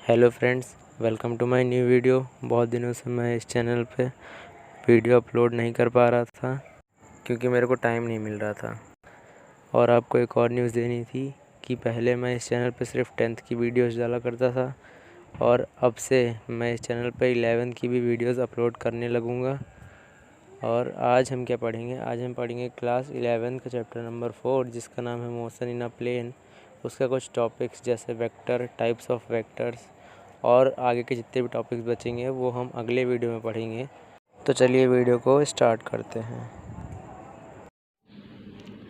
Hello friends, welcome to my new video. बहुत दिनों से मैं इस चैनल पे वीडियो अपलोड नहीं कर पा रहा था क्योंकि मेरे को टाइम नहीं मिल रहा था। और आपको एक और न्यूज़ देनी थी कि पहले मैं इस चैनल पे सिर्फ 10th की वीडियोस डाला करता था और अब से मैं इस चैनल पे 11th की भी वीडियोस अपलोड करने लगूँगा। और आज हम क्या पढ़ेंगे? आज हम पढ़ेंगे क्लास 11 का चैप्टर नंबर 4 जिसका नाम है मोशन इन अ प्लेन। उसका कुछ टॉपिक्स जैसे वेक्टर, टाइप्स ऑफ वेक्टर्स और आगे के जितने भी टॉपिक्स बचेंगे वो हम अगले वीडियो में पढ़ेंगे। तो चलिए वीडियो को स्टार्ट करते हैं।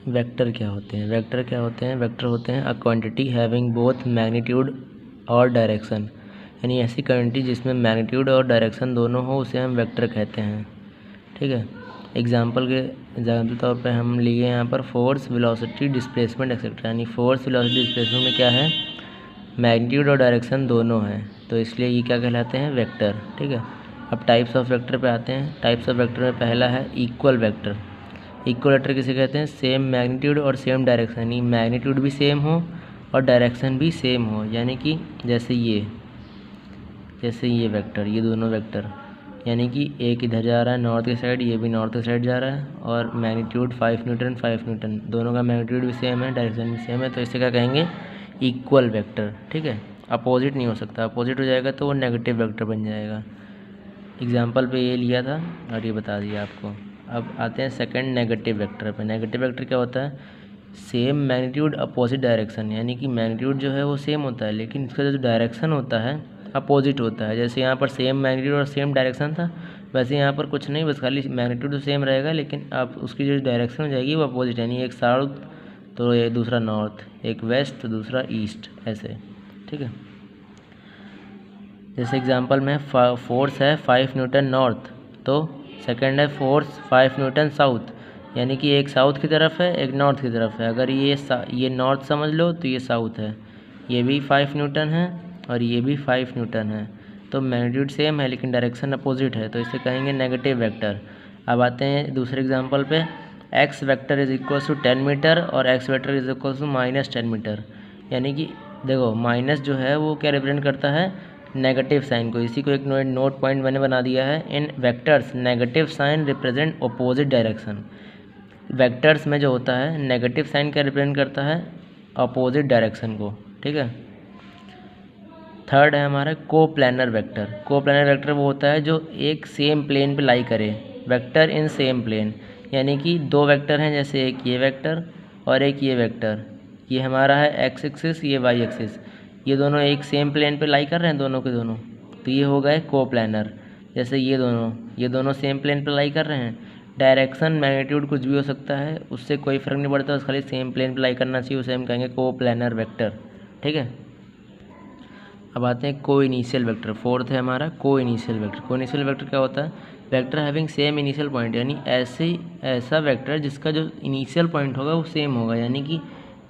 वेक्टर क्या होते हैं? वेक्टर होते हैं a quantity having both magnitude और डायरेक्शन, यानी ऐसी क्वांटिटी जिसमें मैग्नीट्यूड और डायरेक्शन दोनों हो उसे हम वेक्टर कहते हैं। ठीक है। एग्जाम्पल तौर पे हम लिए यहाँ पर फोर्स, वेलोसिटी, डिस्प्लेसमेंट एक्सेट्रा। यानी फोर्स, वेलोसिटी, डिस्प्लेसमेंट में क्या है? मैग्नीट्यूड और डायरेक्शन दोनों हैं, तो इसलिए ये क्या कहलाते हैं? वेक्टर। ठीक है। अब टाइप्स ऑफ वेक्टर पे आते हैं। टाइप्स ऑफ वेक्टर में पहला है इक्वल वेक्टर। इक्वल वेक्टर किसे कहते हैं? सेम मैग्नीट्यूड और सेम डायरेक्शन, यानी मैग्नीट्यूड भी सेम हो और डायरेक्शन भी सेम हो। यानी कि जैसे ये वेक्टर, ये दोनों वेक्टर, यानी कि एक इधर जा रहा है नॉर्थ की साइड, ये भी नॉर्थ की साइड जा रहा है, और मैग्नीट्यूड 5 न्यूटन 5 न्यूटन, दोनों का मैग्नीट्यूड भी सेम है, डायरेक्शन भी सेम है, तो इसे क्या कहेंगे? Equal vector. ठीक है। अपोजिट नहीं हो सकता, अपोजिट हो जाएगा तो वो नेगेटिव वेक्टर बन जाएगा। एग्जाम्पल पे ये लिया था और ये बता दिया आपको। अब आते हैं सेकंड नेगेटिव वेक्टर पे। नेगेटिव वेक्टर क्या होता है? सेम मैग्नीट्यूड अपोजिट डायरेक्शन, यानी कि मैग्नीट्यूड जो है वो सेम होता है लेकिन इसका जो डायरेक्शन होता है अपोजिट होता है। जैसे यहाँ पर सेम मैग्नीट्यूड और सेम डायरेक्शन था, वैसे यहाँ पर कुछ नहीं, बस खाली मैग्नीट्यूड तो सेम रहेगा लेकिन अब उसकी जो डायरेक्शन हो जाएगी वो अपोजिट, यानी एक साउथ तो ये दूसरा नॉर्थ, एक वेस्ट तो दूसरा ईस्ट, ऐसे। ठीक है। जैसे एग्जांपल में फोर्स है 5 न्यूटन नॉर्थ, तो सेकंड है फोर्स 5 न्यूटन साउथ, यानी कि एक साउथ की तरफ है एक नॉर्थ की तरफ है। अगर ये नॉर्थ समझ लो तो ये साउथ है, ये भी 5 न्यूटन है और ये भी 5 न्यूटन है, तो मैग्नीट्यूड सेम है लेकिन डायरेक्शन अपोजिट है, तो इसे कहेंगे नेगेटिव वेक्टर। अब आते हैं दूसरे एग्जाम्पल पे। X vector is equal to 10 metre और x vector is equal to -10 metre, यानी कि देखो माइनस जो है वो क्या रिप्रेजेंट करता है? नेगेटिव साइन को। इसी को एक नोट पॉइंट मैंने बना दिया है। इन vectors negative sign represent opposite direction. Vectors में जो होता है नेगेटिव साइन क्या रिप्रेजेंट करता है? अपोजिट डायरेक्शन को। ठीक है। थर्ड है हमारा कोप्लैनर वेक्टर। कोप्लैनर वेक्टर वो होता है जो एक सेम प्लेन पे लाई करे। वेक्टर इन सेम प्लेन, यानी कि दो वेक्टर हैं, जैसे एक ये वेक्टर और एक ये वेक्टर, ये हमारा है एक्स एक्सिस, ये वाई एक्सिस, ये दोनों एक सेम प्लेन पे लाई कर रहे हैं दोनों के दोनों, तो ये हो गए कोप्लैनर। जैसे ये दोनों सेम प्लेन पे लाई कर रहे हैं, डायरेक्शन मैग्नीट्यूड कुछ भी हो सकता है, उससे कोई फ़र्क नहीं पड़ता, बस खाली सेम प्लेन पे लाई करना चाहिए, उसे हम कहेंगे कोप्लैनर वेक्टर। ठीक है। अब आते हैं को इनिशियल वेक्टर। फोर्थ है हमारा को इनिशियल वेक्टर। को इनिशियल वेक्टर क्या होता है? Vector having same initial point, यानी ऐसा वेक्टर जिसका जो इनिशियल पॉइंट होगा वो सेम होगा, यानी कि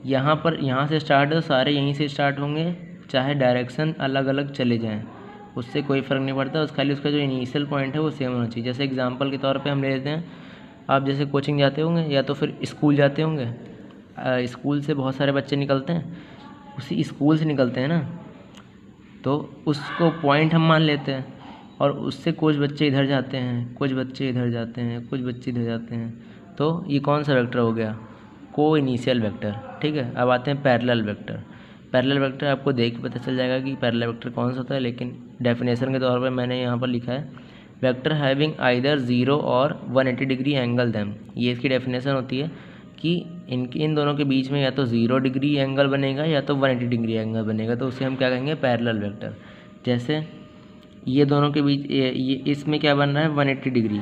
यहाँ से स्टार्ट है तो सारे यहीं से स्टार्ट होंगे, चाहे डायरेक्शन अलग अलग चले जाएँ, उससे कोई फ़र्क नहीं पड़ता, उस खाली उसका जो इनिशियल पॉइंट है वो सेम होना चाहिए। जैसे एग्जाम्पल के तौर पर हम ले लेते हैं, आप जैसे कोचिंग जाते होंगे या तो फिर स्कूल जाते होंगे, स्कूल से बहुत सारे बच्चे निकलते हैं, उसी स्कूल से निकलते हैं ना, तो उसको पॉइंट हम मान लेते हैं, और उससे कुछ बच्चे इधर जाते हैं, कुछ बच्चे इधर जाते हैं, कुछ बच्चे इधर जाते हैं, तो ये कौन सा वेक्टर हो गया? को इनिशियल वेक्टर। ठीक है। अब आते हैं पैरेलल वेक्टर। पैरेलल वेक्टर आपको देख के पता चल जाएगा कि पैरेलल वेक्टर कौन सा होता है, लेकिन डेफिनेशन के तौर पर मैंने यहाँ पर लिखा है, वेक्टर हैविंग आइदर 0 और 180 डिग्री एंगल देम। ये इसकी डेफिनेशन होती है कि इन दोनों के बीच में या तो 0 डिग्री एंगल बनेगा या तो 180 डिग्री एंगल बनेगा, तो उसे हम क्या कहेंगे? Parallel vector. जैसे ये दोनों के बीच ये इसमें क्या बन रहा है? 180 डिग्री,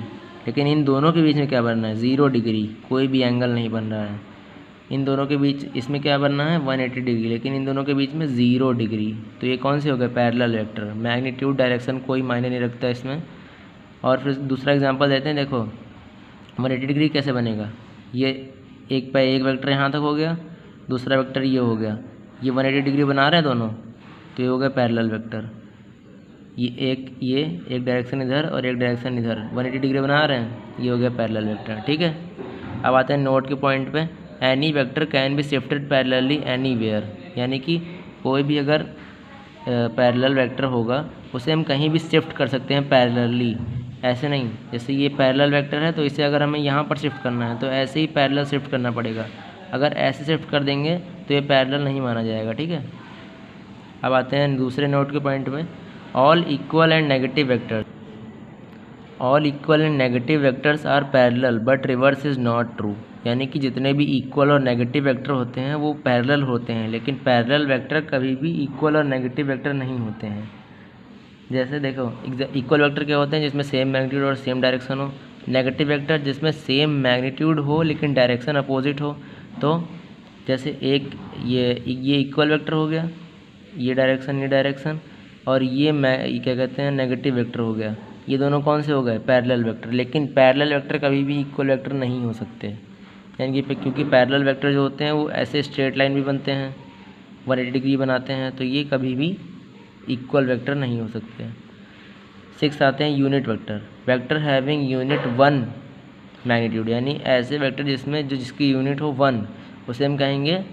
लेकिन इन दोनों के बीच में क्या बन रहा है? 0 डिग्री, कोई भी एंगल नहीं बन रहा है। इन दोनों के बीच इसमें क्या बनना है? 180 डिग्री, लेकिन इन दोनों के बीच में 0 डिग्री, तो ये कौन से हो गए? Parallel vector. मैग्नीट्यूड डायरेक्शन कोई मायने नहीं रखता इसमें। और फिर दूसरा एग्जांपल देते हैं। देखो 180 डिग्री कैसे बनेगा? ये एक वेक्टर यहाँ तक हो गया, दूसरा वेक्टर ये हो गया, ये 180 डिग्री बना रहे हैं दोनों, तो ये हो गया पैरेलल वेक्टर। ये एक डायरेक्शन इधर और एक डायरेक्शन इधर 180 डिग्री बना रहे हैं, ये हो गया पैरेलल वेक्टर। ठीक है। अब आते हैं नोट के पॉइंट पे। Any vector can be shifted parallelly anywhere, यानी कि कोई भी अगर पैरेलल वेक्टर होगा उसे हम कहीं भी शिफ्ट कर सकते हैं पैरेलली, ऐसे नहीं। जैसे ये पैरेलल वेक्टर है तो इसे अगर हमें यहाँ पर शिफ्ट करना है तो ऐसे ही पैरेलल शिफ्ट करना पड़ेगा। अगर ऐसे शिफ्ट कर देंगे तो ये पैरेलल नहीं माना जाएगा, ठीक है। अब आते हैं दूसरे नोट के पॉइंट में, all equal and negative vectors. All equal and negative vectors are parallel but reverse is not true. यानी कि जितने भी इक्वल और नेगेटिव वेक्टर होते हैं वो पैरेलल होते हैं, लेकिन पैरेलल वेक्टर कभी भी इक्वल और नेगेटिव वेक्टर नहीं होते हैं। जैसे देखो, इक्वल वेक्टर क्या होते हैं? जिसमें सेम मैग्नीट्यूड और सेम डायरेक्शन हो। नेगेटिव वेक्टर जिसमें सेम मैग्नीट्यूड हो लेकिन डायरेक्शन अपोजिट हो। तो जैसे एक ये इक्वल वेक्टर हो गया, ये डायरेक्शन, और ये क्या कहते हैं, नेगेटिव वेक्टर हो गया। ये दोनों कौन से हो गए? Parallel vector. लेकिन पैरेलल वेक्टर कभी भी इक्वल वेक्टर नहीं हो सकते, यानी कि क्योंकि पैरेलल वेक्टर जो होते हैं वो ऐसे स्ट्रेट लाइन भी बनते हैं, 180 डिग्री बनाते हैं, तो ये कभी भी इक्वल वेक्टर नहीं हो सकते। 6 आते हैं unit vector. Vector having unit 1 magnitude, यानी ऐसे वेक्टर जिसकी यूनिट हो 1, उसे हम कहेंगे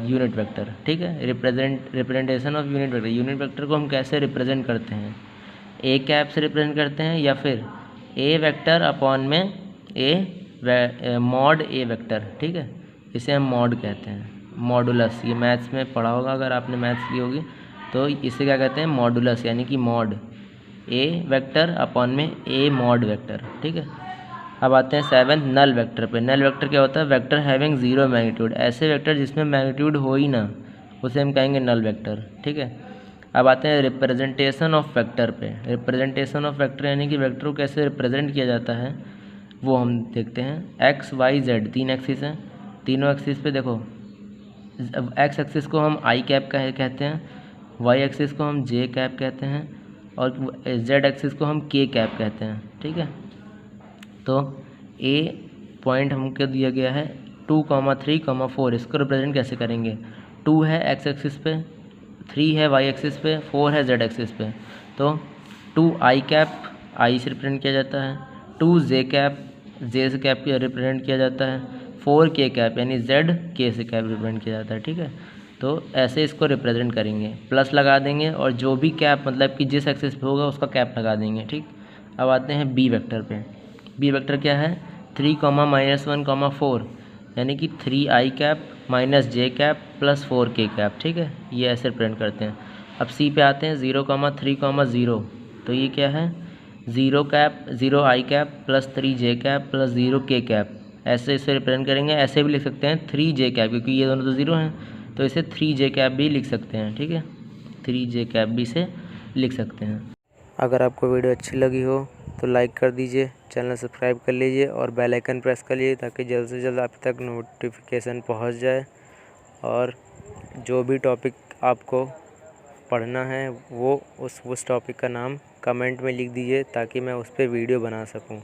यूनिट वेक्टर, ठीक है। Representation of unit vector. Unit vector को हम कैसे रिप्रेजेंट करते हैं? ए कैप से रिप्रेजेंट करते हैं, या फिर ए वेक्टर अपॉन में मॉड ए वेक्टर, ठीक है। इसे हम मॉड कहते हैं, मॉडुलस। ये मैथ्स में पढ़ा होगा, अगर आपने मैथ्स की होगी तो इसे क्या कहते हैं? मॉडुलस, यानी कि मॉड ए वेक्टर अपॉन में ए मॉड वेक्टर, ठीक है। अब आते हैं 7 नल वेक्टर पे। नल वेक्टर क्या होता है? Vector having 0 magnitude. ऐसे वेक्टर जिसमें मैग्नीट्यूड हो ही ना, उसे हम कहेंगे नल वेक्टर, ठीक है। अब आते हैं रिप्रेजेंटेशन ऑफ वेक्टर पे। रिप्रेजेंटेशन ऑफ वेक्टर यानी कि वेक्टर को कैसे रिप्रेजेंट किया जाता है वो हम देखते हैं। एक्स वाई जेड 3 एक्सिस हैं। तीनों एक्सिस पे देखो, एक्स एक्सिस को हम आई कैप कहते हैं, वाई एक्सिस को हम जे कैप कहते हैं, और जेड एक्सिस को हम के कैप कहते हैं, ठीक है। तो ए पॉइंट हमको दिया गया है 2, 3, 4। इसको रिप्रेजेंट कैसे करेंगे? 2 है एक्स एक्सिस पे, 3 है वाई एक्सिस पे, 4 है जेड एक्सिस पे। तो 2 आई कैप आई से रिप्रेजेंट किया जाता है, 2 जे कैप जे से कैप रिप्रेजेंट किया जाता है, 4 के कैप यानी जेड के से कैप रिप्रेजेंट किया जाता है, ठीक है। तो ऐसे इसको रिप्रेजेंट करेंगे, प्लस लगा देंगे और जो भी कैप मतलब कि जिस एक्सिस पे होगा उसका कैप लगा देंगे, ठीक। अब आते हैं बी वेक्टर पे। बी वेक्टर क्या है? 3, -1, 4, यानी कि 3 आई कैप माइनस जे कैप प्लस 4 के कैप, ठीक है। ये ऐसे रिप्रेजेंट करते हैं। अब सी पे आते हैं 0, 3, 0। तो ये क्या है? 0 आई कैप प्लस 3 जे कैप प्लस 0 के कैप, ऐसे इसे रिप्रेजेंट करेंगे। ऐसे भी लिख सकते हैं 3 जे कैप, क्योंकि ये दोनों तो 0 हैं, तो इसे 3 जे कैप भी लिख सकते हैं, ठीक है। 3 जे कैप भी इसे लिख सकते हैं। अगर आपको वीडियो अच्छी लगी हो तो लाइक कर दीजिए, चैनल सब्सक्राइब कर लीजिए और बेल आइकन प्रेस कर लीजिए, ताकि जल्द से जल्द आप तक नोटिफिकेशन पहुंच जाए। और जो भी टॉपिक आपको पढ़ना है वो उस टॉपिक का नाम कमेंट में लिख दीजिए, ताकि मैं उस पर वीडियो बना सकूं।